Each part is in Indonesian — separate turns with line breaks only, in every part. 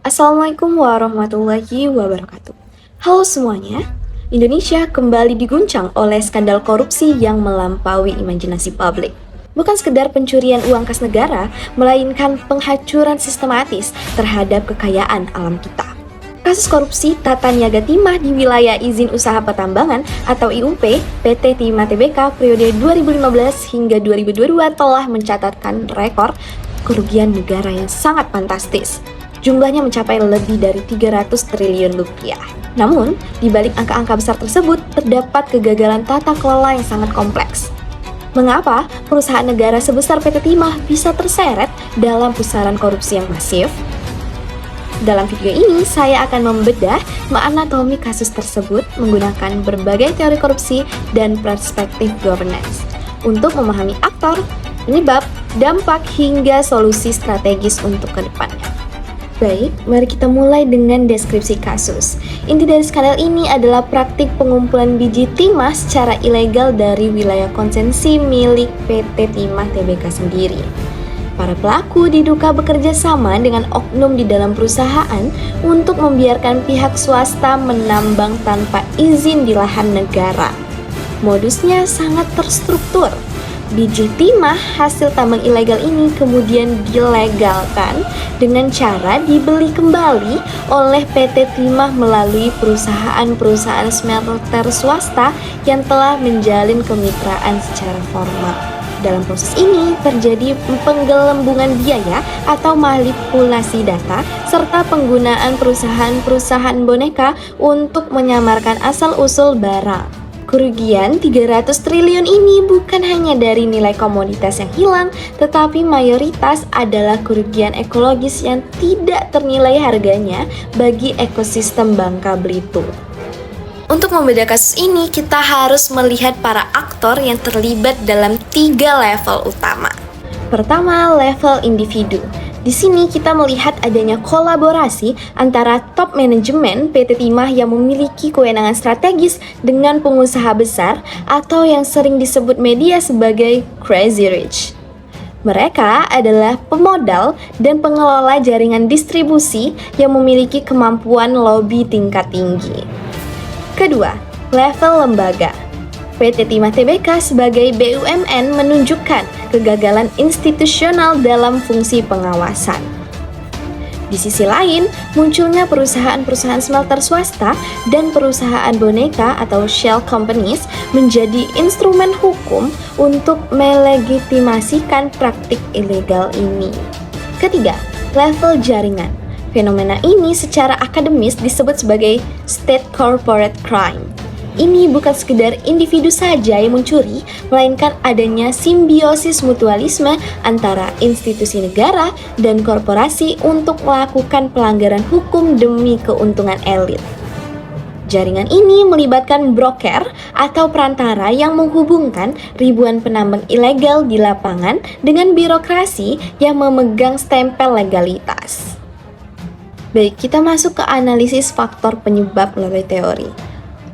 Assalamualaikum warahmatullahi wabarakatuh. Halo semuanya, Indonesia kembali diguncang oleh skandal korupsi yang melampaui imajinasi publik. Bukan sekedar pencurian uang kas negara, melainkan penghancuran sistematis terhadap kekayaan alam kita. Kasus korupsi tata niaga timah di wilayah izin usaha pertambangan atau IUP PT Timah Tbk periode 2015 hingga 2022 telah mencatatkan rekor kerugian negara yang sangat fantastis. Jumlahnya mencapai lebih dari 300 triliun rupiah. Namun, di balik angka-angka besar tersebut, terdapat kegagalan tata kelola yang sangat kompleks. Mengapa perusahaan negara sebesar PT Timah bisa terseret dalam pusaran korupsi yang masif? Dalam video ini, saya akan membedah menganatomi kasus tersebut menggunakan berbagai teori korupsi dan perspektif governance untuk memahami aktor, penyebab, dampak, hingga solusi strategis untuk kedepannya. Baik, mari kita mulai dengan deskripsi kasus. Inti dari skandal ini adalah praktik pengumpulan biji timah secara ilegal dari wilayah konsesi milik PT Timah Tbk sendiri. Para pelaku diduga bekerja sama dengan oknum di dalam perusahaan untuk membiarkan pihak swasta menambang tanpa izin di lahan negara. Modusnya sangat terstruktur. Biji timah hasil tambang ilegal ini kemudian dilegalkan dengan cara dibeli kembali oleh PT Timah melalui perusahaan-perusahaan smelter swasta yang telah menjalin kemitraan secara formal. Dalam proses ini terjadi penggelembungan biaya atau manipulasi data serta penggunaan perusahaan-perusahaan boneka untuk menyamarkan asal-usul barang. Kerugian 300 triliun ini bukan hanya dari nilai komoditas yang hilang, tetapi mayoritas adalah kerugian ekologis yang tidak ternilai harganya bagi ekosistem Bangka Belitung. Untuk membedah kasus ini, kita harus melihat para aktor yang terlibat dalam 3 level utama. Pertama, level individu. Di sini kita melihat adanya kolaborasi antara top manajemen PT Timah yang memiliki kewenangan strategis dengan pengusaha besar atau yang sering disebut media sebagai Crazy Rich. Mereka adalah pemodal dan pengelola jaringan distribusi yang memiliki kemampuan lobby tingkat tinggi. Kedua, level lembaga. PT Timah Tbk sebagai BUMN menunjukkan kegagalan institusional dalam fungsi pengawasan. Di sisi lain, munculnya perusahaan-perusahaan smelter swasta dan perusahaan boneka atau shell companies menjadi instrumen hukum untuk melegitimasikan praktik ilegal ini. Ketiga, level jaringan. Fenomena ini secara akademis disebut sebagai state corporate crime. Ini bukan sekedar individu saja yang mencuri, melainkan adanya simbiosis mutualisme antara institusi negara dan korporasi untuk melakukan pelanggaran hukum demi keuntungan elit. Jaringan ini melibatkan broker atau perantara yang menghubungkan ribuan penambang ilegal di lapangan dengan birokrasi yang memegang stempel legalitas. Baik, kita masuk ke analisis faktor penyebab melalui teori.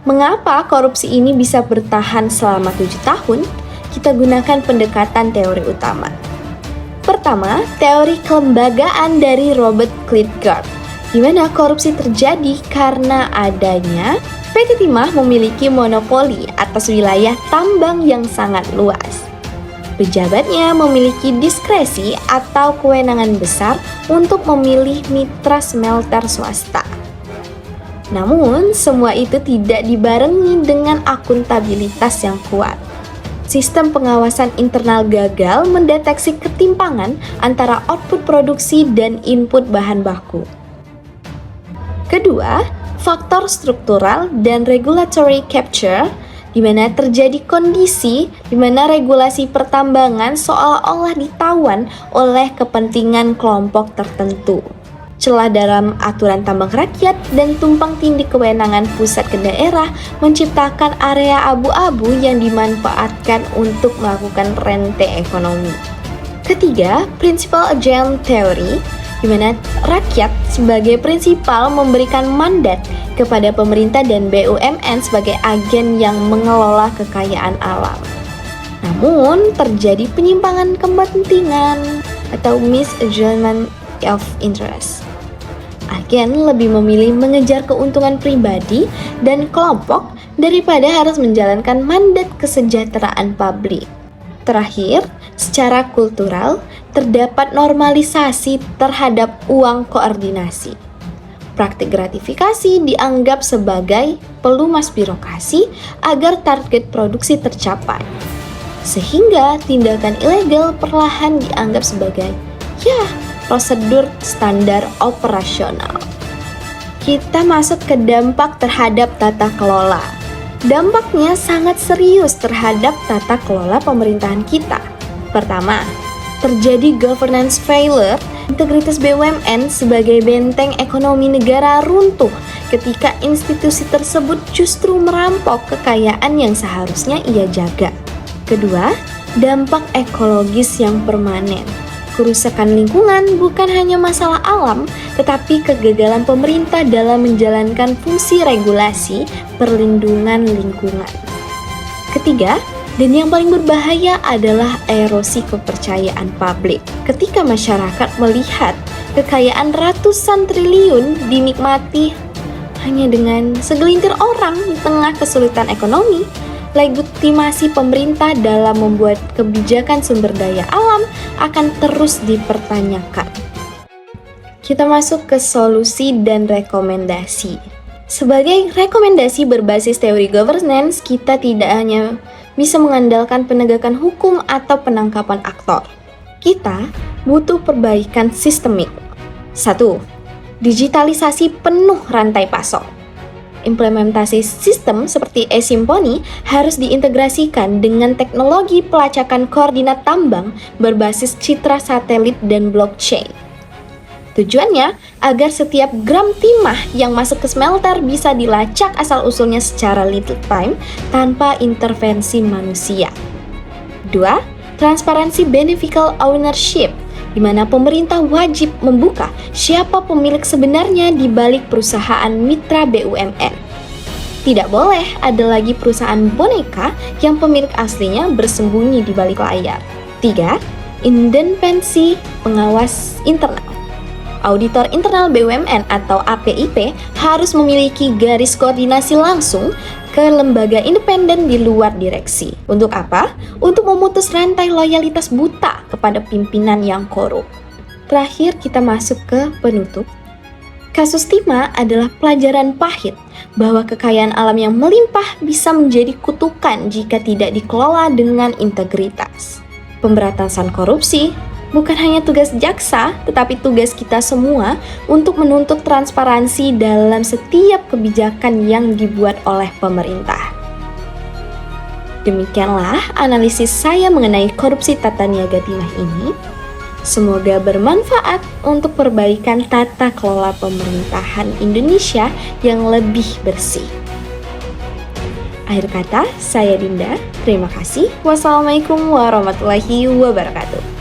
Mengapa korupsi ini bisa bertahan selama 7 tahun? Kita gunakan pendekatan teori utama. Pertama, teori kelembagaan dari Robert Klitgaard, di mana korupsi terjadi karena adanya PT Timah memiliki monopoli atas wilayah tambang yang sangat luas. Pejabatnya memiliki diskresi atau kewenangan besar untuk memilih mitra smelter swasta. Namun, semua itu tidak dibarengi dengan akuntabilitas yang kuat. Sistem pengawasan internal gagal mendeteksi ketimpangan antara output produksi dan input bahan baku. Kedua, faktor struktural dan regulatory capture, di mana terjadi kondisi di mana regulasi pertambangan seolah-olah ditawan oleh kepentingan kelompok tertentu. Celah dalam aturan tambang rakyat dan tumpang tindih kewenangan pusat ke daerah menciptakan area abu-abu yang dimanfaatkan untuk melakukan rente ekonomi. Ketiga, Principal Agent Theory, di mana rakyat sebagai prinsipal memberikan mandat kepada pemerintah dan BUMN sebagai agen yang mengelola kekayaan alam. Namun, terjadi penyimpangan kepentingan atau misalignment of interest. sebagian lebih memilih mengejar keuntungan pribadi dan kelompok daripada harus menjalankan mandat kesejahteraan publik. Terakhir, secara kultural, terdapat normalisasi terhadap uang koordinasi. Praktik gratifikasi dianggap sebagai pelumas birokrasi agar target produksi tercapai. Sehingga tindakan ilegal perlahan dianggap sebagai prosedur standar operasional. Kita masuk ke dampak terhadap tata kelola. Dampaknya sangat serius terhadap tata kelola pemerintahan kita. Pertama, terjadi governance failure. Integritas BUMN sebagai benteng ekonomi negara runtuh ketika institusi tersebut justru merampok kekayaan yang seharusnya ia jaga. Kedua, dampak ekologis yang permanen. Kerusakan lingkungan bukan hanya masalah alam, tetapi kegagalan pemerintah dalam menjalankan fungsi regulasi perlindungan lingkungan. Ketiga, dan yang paling berbahaya adalah erosi kepercayaan publik. Ketika masyarakat melihat kekayaan ratusan triliun dinikmati hanya dengan segelintir orang di tengah kesulitan ekonomi, legitimasi pemerintah dalam membuat kebijakan sumber daya alam akan terus dipertanyakan. Kita masuk ke solusi dan rekomendasi. Sebagai rekomendasi berbasis teori governance, kita tidak hanya bisa mengandalkan penegakan hukum atau penangkapan aktor. Kita butuh perbaikan sistemik. 1. Digitalisasi penuh rantai pasok. Implementasi sistem seperti e-Simponi harus diintegrasikan dengan teknologi pelacakan koordinat tambang berbasis citra satelit dan blockchain. Tujuannya agar setiap gram timah yang masuk ke smelter bisa dilacak asal-usulnya secara real time tanpa intervensi manusia. 2. Transparansi beneficial ownership, di mana pemerintah wajib membuka siapa pemilik sebenarnya di balik perusahaan mitra BUMN. Tidak boleh ada lagi perusahaan boneka yang pemilik aslinya bersembunyi di balik layar. 3. Independensi pengawas internal. Auditor internal BUMN atau APIP harus memiliki garis koordinasi langsung ke lembaga independen di luar direksi. Untuk apa? Untuk memutus rantai loyalitas buta kepada pimpinan yang korup. Terakhir, kita masuk ke penutup. Kasus Timah adalah pelajaran pahit bahwa kekayaan alam yang melimpah bisa menjadi kutukan jika tidak dikelola dengan integritas. Pemberantasan korupsi bukan hanya tugas jaksa, tetapi tugas kita semua untuk menuntut transparansi dalam setiap kebijakan yang dibuat oleh pemerintah. Demikianlah analisis saya mengenai korupsi tata niaga timah ini. Semoga bermanfaat untuk perbaikan tata kelola pemerintahan Indonesia yang lebih bersih. Akhir kata, saya Dinda. Terima kasih. Wassalamualaikum warahmatullahi wabarakatuh.